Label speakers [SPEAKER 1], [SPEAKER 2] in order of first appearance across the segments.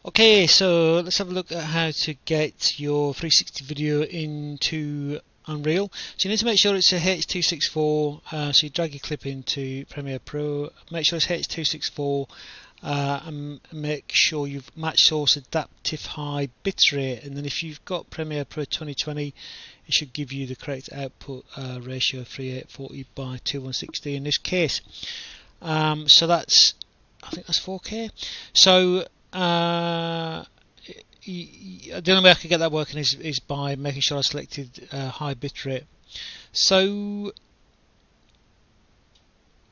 [SPEAKER 1] Okay, so let's have a look at how to get your 360 video into Unreal. So you need to make sure it's a H.264, so you drag your clip into Premiere Pro, make sure it's H.264, and make sure you've match source adaptive high bitrate, and then if you've got Premiere Pro 2020 it should give you the correct output ratio 3840 by 2160 in this case. So that's, I think that's 4K. So the only way I could get that working is by making sure I selected high bitrate. So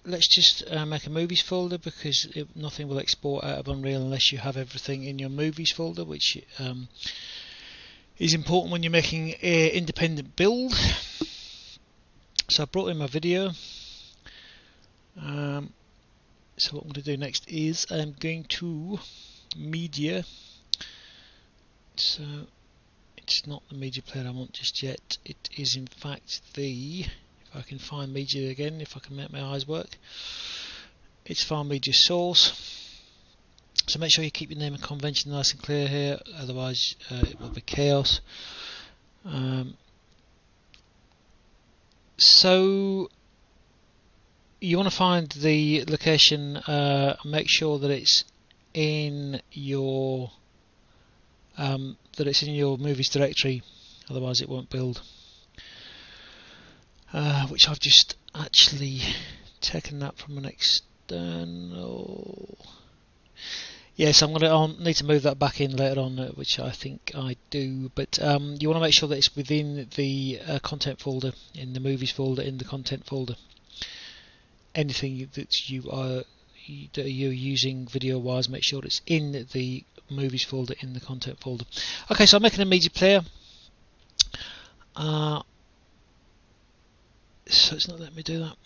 [SPEAKER 1] let's just make a movies folder, because nothing will export out of Unreal unless you have everything in your movies folder, which is important when you're making an independent build. So I brought in my video. So what I'm going to do next is I'm going to media. So it's not the media player I want just yet. It is in fact the, if I can find media again, if I can make my eyes work, it's file media source. So make sure you keep your name and convention nice and clear here, otherwise it will be chaos. So you want to find the location, make sure that it's in your movies directory, otherwise it won't build. Which I've just actually taken that from an external. Yes, I'll need to move that back in later on, which I think I do. But you want to make sure that it's within the content folder, in the movies folder, in the content folder. Anything that you're using video wise, make sure it's in the movies folder, in the content folder. Okay, so I'm making a media player. So it's not letting me do that.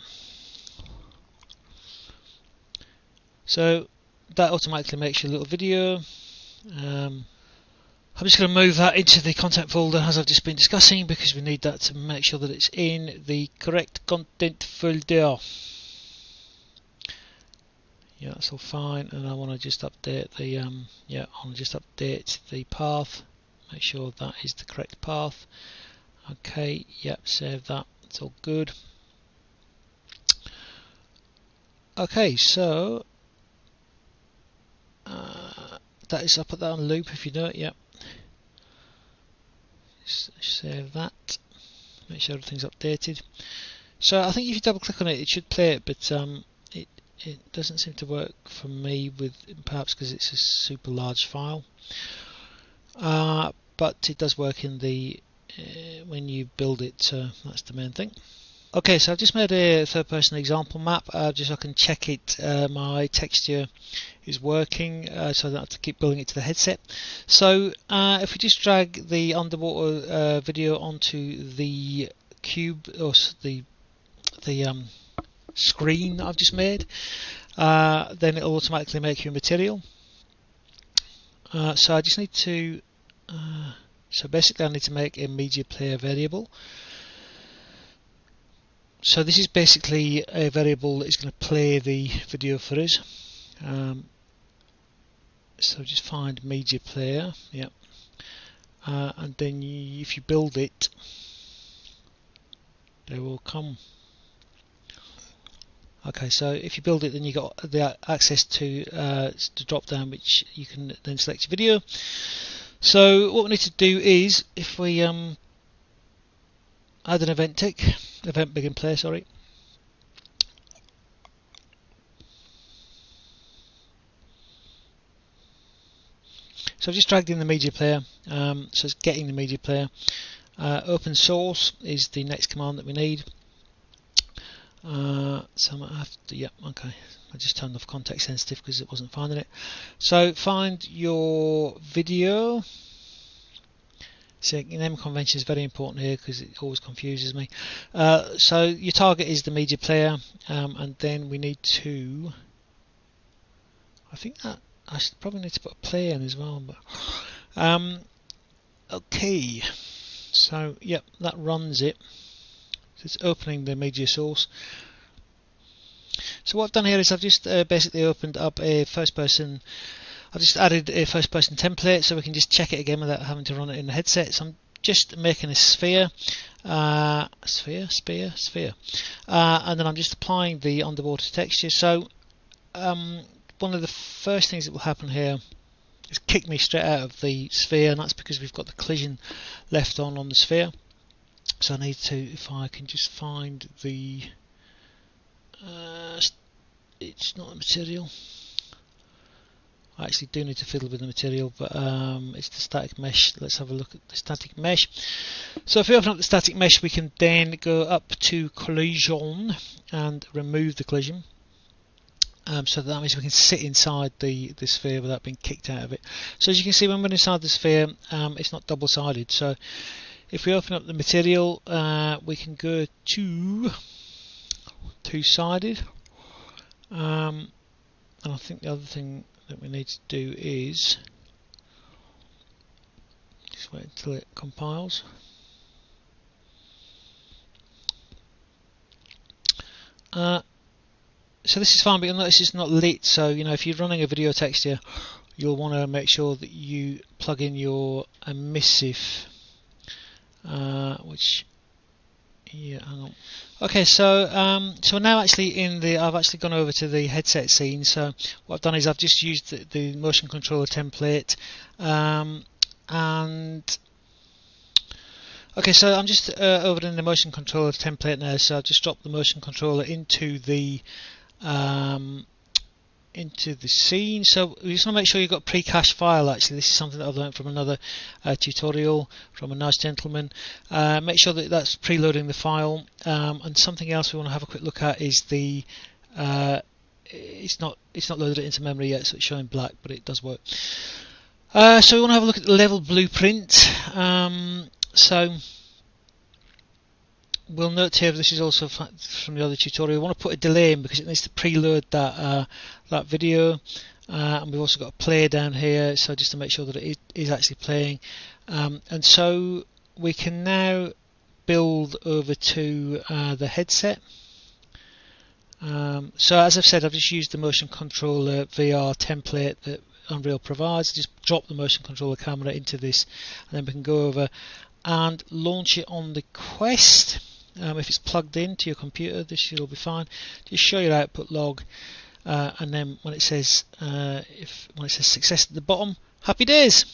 [SPEAKER 1] So that automatically makes your little video. I'm just going to move that into the content folder as I've just been discussing, because we need that to make sure that it's in the correct content folder. Yeah, that's all fine, and I want to just update the update the path. Make sure that is the correct path. Okay, yep, save that. It's all good. Okay, so that is, I'll put that on loop if you know it. Yep. Save that. Make sure everything's updated. So I think if you double click on it, it should play it, but it doesn't seem to work for me, with perhaps because it's a super large file. But it does work in the when you build it, so that's the main thing. Okay, so I've just made a third-person example map, just so I can check it. My texture is working, so I don't have to keep building it to the headset. So if we just drag the underwater video onto the cube, or the screen that I've just made, then it'll automatically make you a material. So I just need to so basically I need to make a media player variable. So this is basically a variable that is going to play the video for us. So just find media player, yep, and then if you build it, they will come. Okay, so if you build it, then you got the access to the drop down, which you can then select your video. So what we need to do is, if we add an event begin play, sorry. So I've just dragged in the media player, so it's getting the media player. Open source is the next command that we need. So I might have to, yep, okay. I just turned off context sensitive because it wasn't finding it. So find your video. So name convention is very important here because it always confuses me. So your target is the media player, and then we need to, I think that I should probably need to put a play in as well. But okay, so yep, that runs it. So it's opening the media source. So what I've done here is I've just basically opened up a first person I've just added a first person template so we can just check it again without having to run it in the headset. So I'm just making a sphere, and then I'm just applying the underwater texture. So one of the first things that will happen here is kick me straight out of the sphere, and that's because we've got the collision left on the sphere. So I need to, if I can just find the it's not the material. I actually do need to fiddle with the material, but it's the static mesh. Let's have a look at the static mesh. So if we open up the static mesh, we can then go up to collision and remove the collision. So that means we can sit inside the sphere without being kicked out of it. So as you can see, when we're inside the sphere, it's not double-sided. So if we open up the material, we can go to two-sided. And I think the other thing that we need to do is just wait until it compiles. So this is fine, but you'll notice it's not lit. So if you're running a video texture, you'll want to make sure that you plug in your immersive, which hang on. Okay, so we're now actually in the. I've actually gone over to the headset scene. So what I've done is I've just used the motion controller template, and okay, so I'm just over in the motion controller template now. So I've just dropped the motion controller into the scene. So we just want to make sure you've got pre-cached file. Actually, this is something that I've learned from another tutorial from a nice gentleman. Make sure that that's preloading the file. And something else we want to have a quick look at is the it's not loaded it into memory yet, so it's showing black, but it does work. So we want to have a look at the level blueprint. So we'll note here, this is also from the other tutorial, we want to put a delay in because it needs to preload that video, and we've also got a play down here, so just to make sure that it is actually playing. And so we can now build over to the headset. So as I've said, I've just used the motion controller VR template that Unreal provides. Just drop the motion controller camera into this, and then we can go over and launch it on the Quest. If it's plugged into your computer, this should all be fine. Just show your output log, and then when it says success at the bottom, happy days.